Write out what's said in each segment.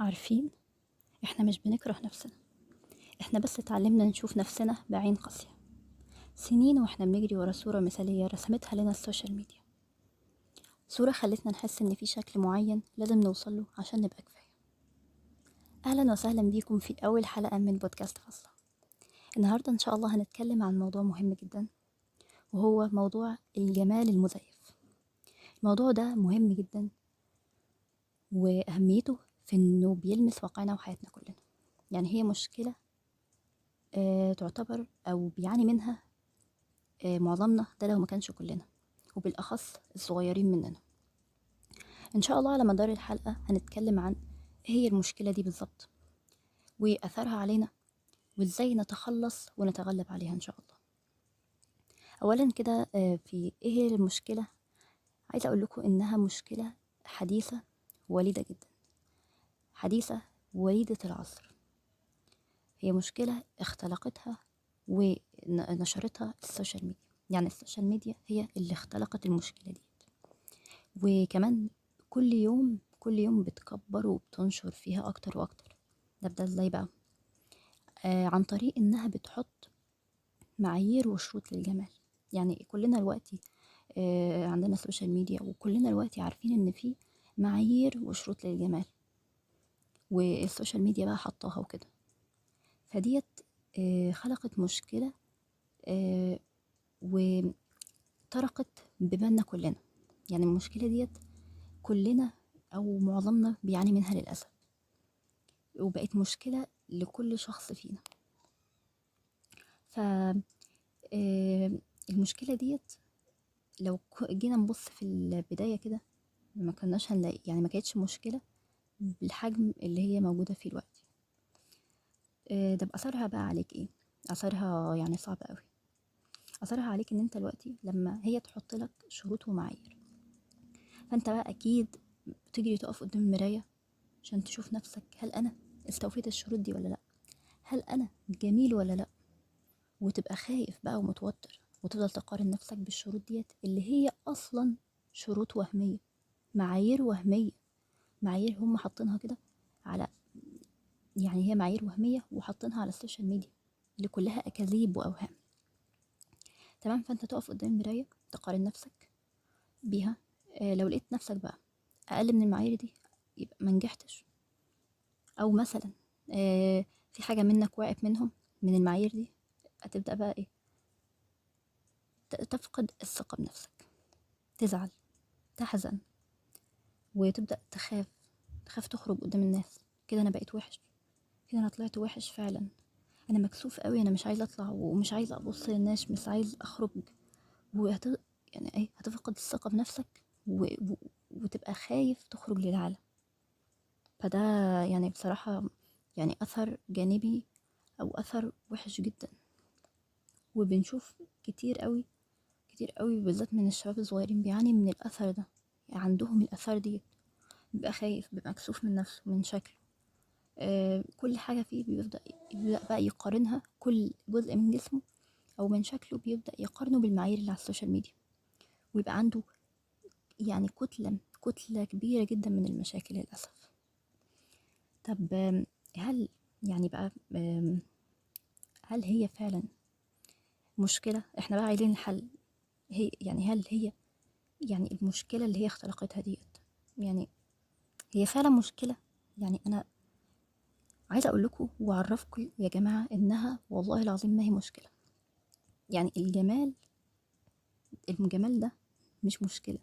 عارفين، احنا مش بنكره نفسنا. احنا بس اتعلمنا نشوف نفسنا بعين قاسية. سنين واحنا بنجري ورا صورة مثالية رسمتها لنا السوشيال ميديا، صورة خلتنا نحس ان في شكل معين لازم نوصله عشان نبقى كفاية. اهلا وسهلا بيكم في اول حلقة من بودكاست فاصلة. النهاردة ان شاء الله هنتكلم عن موضوع مهم جدا، وهو موضوع الجمال المزيف. الموضوع ده مهم جدا، واهميته في انه بيلمس واقعنا وحياتنا كلنا. يعني هي مشكلة تعتبر أو بيعاني منها معظمنا، ده لو ما كانش كلنا، وبالأخص الصغيرين مننا. إن شاء الله على مدار الحلقة هنتكلم عن إيه هي المشكلة دي بالظبط، وأثرها علينا، وإزاي نتخلص ونتغلب عليها إن شاء الله. أولا كده في إيه هي المشكلة، عايزة أقول لكم إنها مشكلة حديثة وليدة جدا، حديثة وليدة العصر. هي مشكلة اختلقتها ونشرتها السوشيال ميديا. يعني السوشيال ميديا هي اللي اختلقت المشكلة دي، وكمان كل يوم بتكبر وبتنشر فيها أكتر وأكتر. ده ازاي بقى؟ عن طريق إنها بتحط معايير وشروط للجمال. يعني كلنا دلوقتي عندنا السوشيال ميديا، وكلنا دلوقتي عارفين إن في معايير وشروط للجمال، والسوشيال ميديا بقى حطاها وكده. فديت خلقت مشكلة وطرقت ببالنا كلنا. يعني المشكلة ديت كلنا أو معظمنا بيعاني منها للأسف، وبقت مشكلة لكل شخص فينا. ف المشكلة ديت لو جينا نبص في البداية كده ما كناش هنلاقي، يعني ما كانتش مشكلة بالحجم اللي هي موجودة فيه الوقت. ده بأثرها بقى عليك ايه؟ أثرها يعني صعب قوي. أثرها عليك ان انت دلوقتي لما هي تحط لك شروط ومعايير، فانت بقى اكيد تجري تقف قدام المراية عشان تشوف نفسك، هل انا استوفيت الشروط دي ولا لا؟ هل انا جميل ولا لا؟ وتبقى خايف بقى ومتوتر، وتفضل تقارن نفسك بالشروط ديت اللي هي اصلا شروط وهمية، معايير وهمية، معايير هم حاطينها كده على، يعني هي معايير وهمية وحاطينها على السوشيال ميديا اللي كلها أكاذيب وأوهام. تمام، فأنت تقف قدام المراية تقارن نفسك بيها. لو لقيت نفسك بقى أقل من المعايير دي يبقى ما نجحتش، أو مثلا في حاجة منك وقعت منهم من المعايير دي، هتبدأ بقى إيه؟ تفقد الثقة بنفسك، تزعل، تحزن، وتبدأ تخاف تخرج قدام الناس. كده أنا بقيت وحش، كده أنا طلعت وحش فعلا، أنا مكسوف قوي، أنا مش عايزة أطلع ومش عايزة أبص للناس، مش عايز أخرج. يعني إيه، هتفقد الثقة بنفسك وتبقى خايف تخرج للعالم. فده يعني بصراحة يعني أثر جانبي أو أثر وحش جدا، وبنشوف كتير قوي كتير قوي بالذات من الشباب الصغيرين بيعاني من الأثر ده. يعني عندهم الآثار دي، بيبقى خايف، بيبقى مكسوف من نفسه، من شكله. كل حاجة فيه بيبدأ بقى يقارنها، كل جزء من جسمه أو من شكله بيبدأ يقارنه بالمعايير اللي على السوشيال ميديا، ويبقى عنده يعني كتلة كبيرة جدا من المشاكل للأسف. طب هل يعني بقى هل هي فعلا مشكلة؟ احنا بقى عايزين الحل. هي يعني هل هي يعني المشكلة اللي هي اختلقتها ديت، يعني هي فعلا مشكلة؟ يعني أنا عايزة أقول لكم وأعرفكم يا جماعة إنها والله العظيم ما هي مشكلة. يعني الجمال ده مش مشكلة.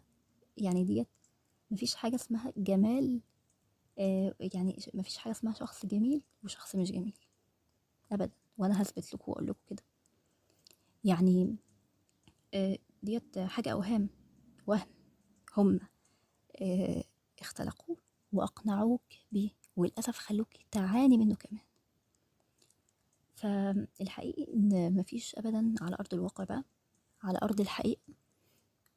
يعني ديت مفيش حاجة اسمها جمال. يعني مفيش حاجة اسمها شخص جميل وشخص مش جميل أبدا، وأنا هثبت لكم وأقول لكم كده. يعني ديت حاجة أوهام، وهم هم اختلقوه وأقنعوك بيه، وللأسف خلوك تعاني منه كمان. فالحقيقي إن مفيش أبدا على أرض الواقع بقى، على أرض الحقيقة،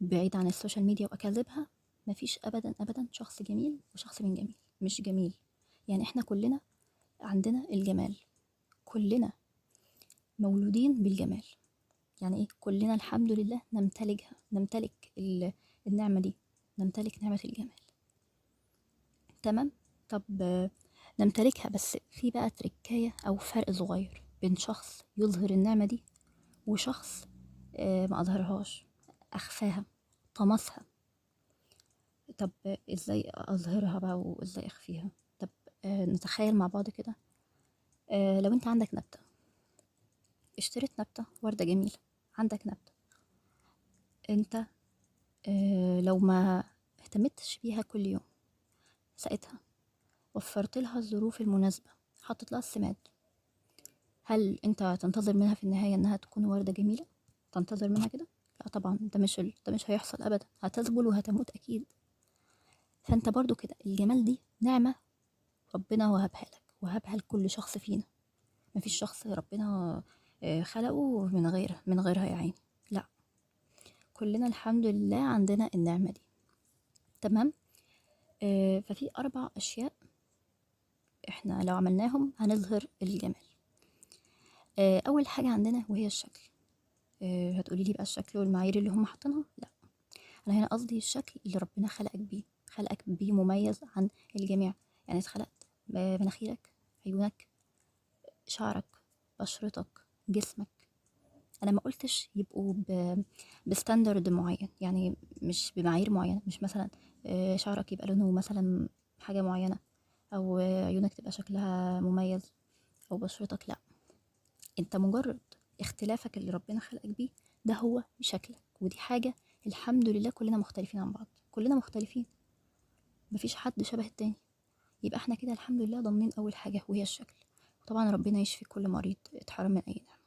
بعيد عن السوشيال ميديا وأكاذيبها، مفيش أبدا أبدا شخص جميل وشخص من جميل مش جميل. يعني إحنا كلنا عندنا الجمال، كلنا مولودين بالجمال. يعني إيه؟ كلنا الحمد لله نمتلك النعمة دي، نمتلك نعمة الجمال. تمام. طب نمتلكها. بس في بقى تركاية أو فرق صغير بين شخص يظهر النعمة دي وشخص ما أظهرهاش، أخفاها، طمسها. طب إزاي أظهرها بقى وإزاي أخفيها؟ طب نتخيل مع بعض كده. لو أنت عندك نبتة، اشتريت نبتة وردة جميلة، عندك نبتة، أنت لو ما اهتمتش بيها كل يوم، سقيتها، وفرت لها الظروف المناسبة، حطيت لها السماد، هل أنت تنتظر منها في النهاية إنها تكون وردة جميلة؟ تنتظر منها كده؟ لا طبعا، ده مش هيحصل أبدا، هتذبل وهتموت أكيد. فأنت برضو كده، الجمال دي نعمة ربنا وهبها لك، وهبها لكل شخص فينا. مفيش شخص ربنا خلقه من غيرها يا عيني، لا، كلنا الحمد لله عندنا النعمة دي. تمام. ففي 4 أشياء احنا لو عملناهم هنظهر الجمال. أول حاجة عندنا وهي الشكل. هتقولي لي بقى الشكل والمعايير اللي هم حاطينها؟ لا، أنا هنا قصدي الشكل اللي ربنا خلقك بيه مميز عن الجميع. يعني اتخلقت مناخيرك، عيونك، شعرك، بشرتك، جسمك. انا ما قلتش يبقوا بستاندرد معين، يعني مش بمعايير معينه، مش مثلا شعرك يبقى لونه مثلا حاجه معينه، او عيونك تبقى شكلها مميز، او بشرتك. لا، انت مجرد اختلافك اللي ربنا خلقك بيه ده هو شكلك. ودي حاجه الحمد لله كلنا مختلفين عن بعض، كلنا مختلفين، مفيش حد شبه التاني. يبقى احنا كده الحمد لله ضامنين اول حاجه وهي الشكل. وطبعا ربنا يشفي كل مريض اتحرم من اي نعمه.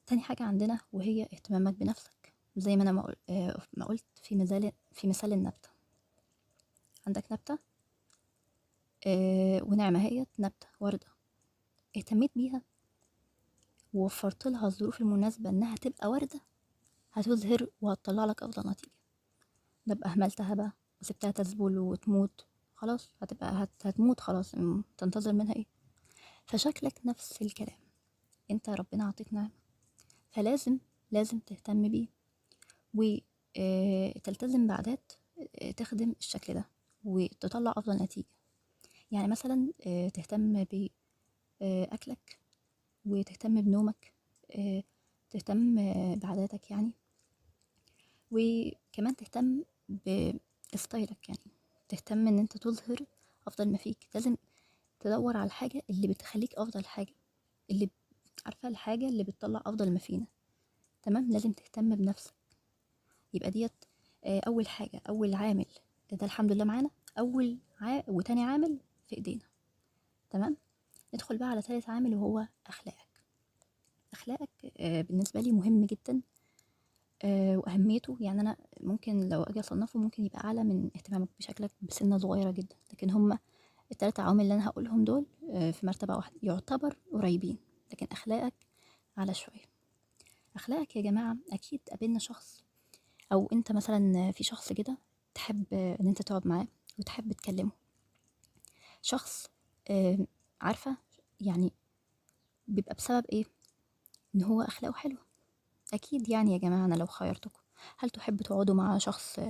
تاني حاجة عندنا وهي اهتمامك بنفسك، زي ما أنا ما قلت في مثال النبتة. عندك نبتة ونعمة، هي نبتة وردة، اهتميت بيها ووفرت لها الظروف المناسبة إنها تبقى وردة، هتظهر وهتطلع لك أفضل نتيجة. نبقى أهملتها بقى وسبتها تذبل وتموت، خلاص هتبقى هتموت خلاص، تنتظر منها إيه؟ فشكلك نفس الكلام، أنت ربنا عطيك نعمة، فلازم تهتم بيه وتلتزم بعادات تخدم الشكل ده وتطلع أفضل نتيجة. يعني مثلا تهتم بأكلك، وتهتم بنومك، تهتم بعاداتك يعني، وكمان تهتم بستايلك، يعني تهتم ان انت تظهر افضل ما فيك. لازم تدور على الحاجة اللي بتخليك افضل حاجة، اللي عارفة الحاجة اللي بتطلع افضل ما فينا. تمام، لازم تهتم بنفسك. يبقى ديت اول حاجة، اول عامل، ده الحمد لله معانا وتاني عامل في ايدينا. تمام، ندخل بقى على ثالث عامل وهو اخلاقك بالنسبة لي مهم جدا واهميته. يعني انا ممكن لو اجي اصنفه ممكن يبقى اعلى من اهتمامك بشكلك بسنة صغيرة جدا، لكن هما الثلاثة عوامل اللي انا هقولهم دول في مرتبة واحدة يعتبر قريبين، لكن اخلاقك على شوية. اخلاقك يا جماعة، اكيد قابلنا شخص، او انت مثلا في شخص كده تحب ان انت تقعد معاه وتحب تكلمه، شخص عارفة يعني بيبقى بسبب ايه؟ ان هو اخلاقه حلوة. اكيد يعني يا جماعة، انا لو خيرتكم، هل تحبوا تقعدوا مع شخص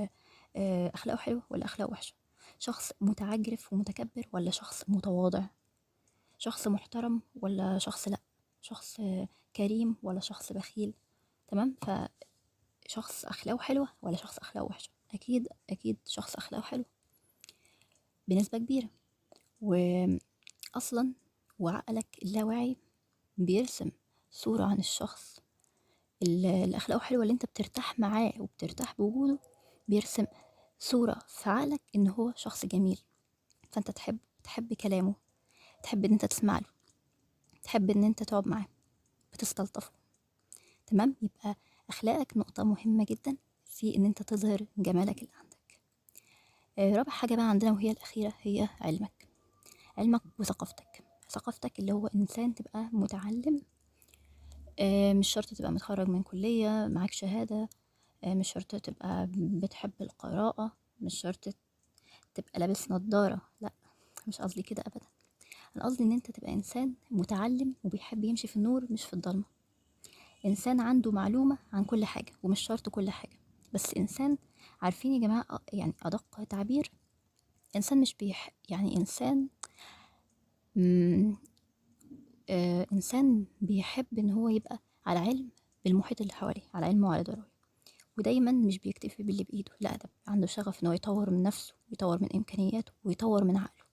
اخلاقه حلوة ولا اخلاقه وحشة؟ شخص متعجرف ومتكبر ولا شخص متواضع؟ شخص محترم ولا شخص لا؟ شخص كريم ولا شخص بخيل؟ تمام، فشخص اخلاقه حلوة ولا شخص اخلاقه وحشة؟ اكيد شخص اخلاقه حلوة بنسبة كبيرة. واصلا وعقلك اللاواعي بيرسم صورة عن الشخص اللي اخلاقه حلوة، اللي انت بترتاح معاه وبترتاح بوجوده، بيرسم صورة في عقلك ان هو شخص جميل. فانت تحب كلامه، تحب ان انت تسمع له، تحب ان انت تقعد معاه، بتستلطفه. تمام، يبقى اخلاقك نقطة مهمة جدا في ان انت تظهر جمالك اللي عندك. رابع حاجة بقى عندنا وهي الأخيرة هي علمك ثقافتك اللي هو إنسان تبقى متعلم. مش شرط تبقى متخرج من كلية معاك شهادة، مش شرط تبقى بتحب القراءة، مش شرط تبقى لابس نظارة، لا، مش قصدي كده أبدا. أنا قصدي إن أنت تبقى إنسان متعلم وبيحب يمشي في النور مش في الضلمة، إنسان عنده معلومة عن كل حاجة ومش شرط كل حاجة، بس إنسان، عارفين يا جماعة يعني أدق تعبير، إنسان مش يعني إنسان م- إنسان بيحب إن هو يبقى على علم بالمحيط اللي حواليه، على علم وعلى دراية، ودايما مش بيكتفي باللي بإيده، لا ده عنده شغف إن هو يطور من نفسه ويطور من إمكانياته ويطور من عقله.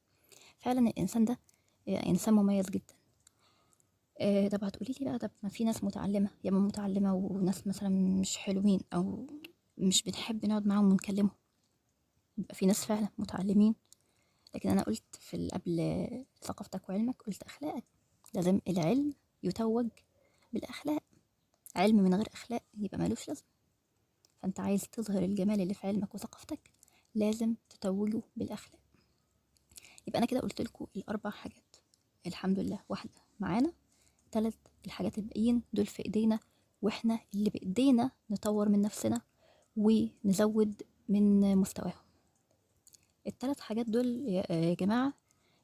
فعلا الإنسان ده إنسان مميز جدا. طب هتقولي لي بقى، طب ما في ناس متعلمة، يا اما متعلمة وناس مثلا مش حلوين أو مش بنحب نقعد معاهم ونكلمهم. يبقى في ناس فعلا متعلمين، لكن أنا قلت قبل ثقافتك وعلمك، قلت أخلاقك. لازم العلم يتوج بالأخلاق. علم من غير أخلاق يبقى ملوش لازمة. فأنت عايز تظهر الجمال اللي في علمك وثقافتك، لازم تتوجه بالأخلاق. يبقى أنا كده قلت لكم الأربع حاجات، الحمد لله واحدة معانا. 3 الحاجات الباقيين دول في إيدينا، وإحنا اللي بإيدينا نطور من نفسنا ونزود من مستواهم. ال3 حاجات دول يا جماعة،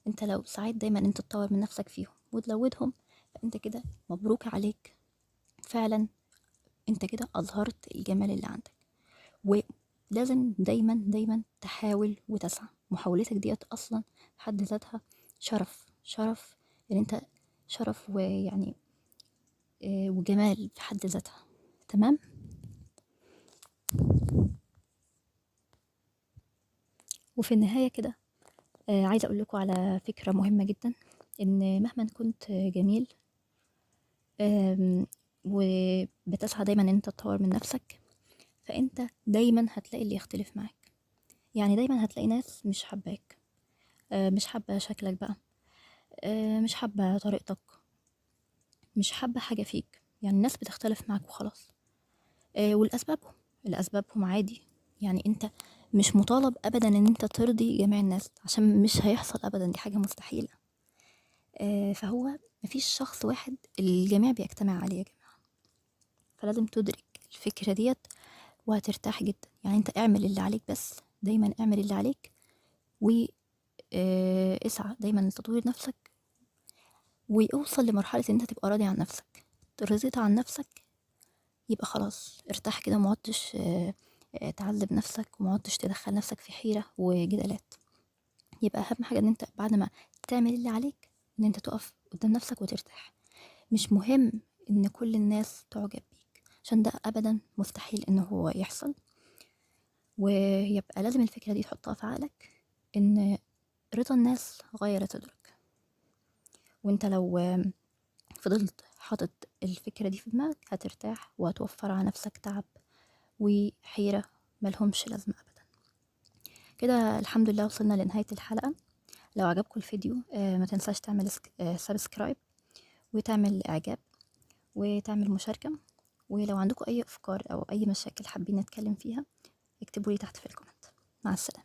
انت لو سعيت دايما انت تطور من نفسك فيهم وتزودهم، فانت كده مبروك عليك. فعلا انت كده أظهرت الجمال اللي عندك. ولازم دايما دايما تحاول وتسعى. محاولتك ديت أصلا في حد ذاتها شرف، شرف ان انت، شرف ويعني وجمال في حد ذاتها. تمام. وفي النهاية كده عايزة أقول لكم على فكرة مهمة جدا، إن مهما كنت جميل وبتسعى دايما إن أنت تطور من نفسك، فأنت دايما هتلاقي اللي يختلف معاك. يعني دايما هتلاقي ناس مش حباك، مش حابة شكلك بقى، مش حابة طريقتك، مش حابة حاجة فيك. يعني الناس بتختلف معاك وخلاص. والأسبابهم، الأسبابهم عادي. يعني أنت مش مطالب أبدا إن أنت ترضي جميع الناس، عشان مش هيحصل أبدا، دي حاجة مستحيلة. فهو مفيش شخص واحد الجميع بيجتمع عليه يا جماعة. فلازم تدرك الفكرة ديت وهترتاح جدا. يعني أنت اعمل اللي عليك، بس دايما اعمل اللي عليك، واسعى دايما لتطوير نفسك، وأوصل لمرحلة إن أنت تبقى راضي عن نفسك. رضيت عن نفسك يبقى خلاص ارتاح كده، ومعدتش تعذب نفسك، ومعدتش تدخل نفسك في حيرة وجدالات. يبقى أهم حاجة إن أنت بعد ما تعمل اللي عليك، إن أنت تقف قدام نفسك وترتاح. مش مهم إن كل الناس تعجب بيك، عشان ده أبدا مستحيل إن هو يحصل. ويبقى لازم الفكرة دي تحطها في عقلك، إن رضا الناس غاية لا تدرك. وانت لو فضلت حاطط الفكرة دي في دماغك، هترتاح وهتوفر على نفسك تعب وحيرة ملهمش لازمة أبدا. كده الحمد لله وصلنا لنهاية الحلقة. لو عجبكم الفيديو ما تنساش تعمل سبسكرايب، وتعمل إعجاب، وتعمل مشاركة. ولو عندكم أي أفكار أو أي مشاكل حابين نتكلم فيها، اكتبوا لي تحت في الكومنت. مع السلامة.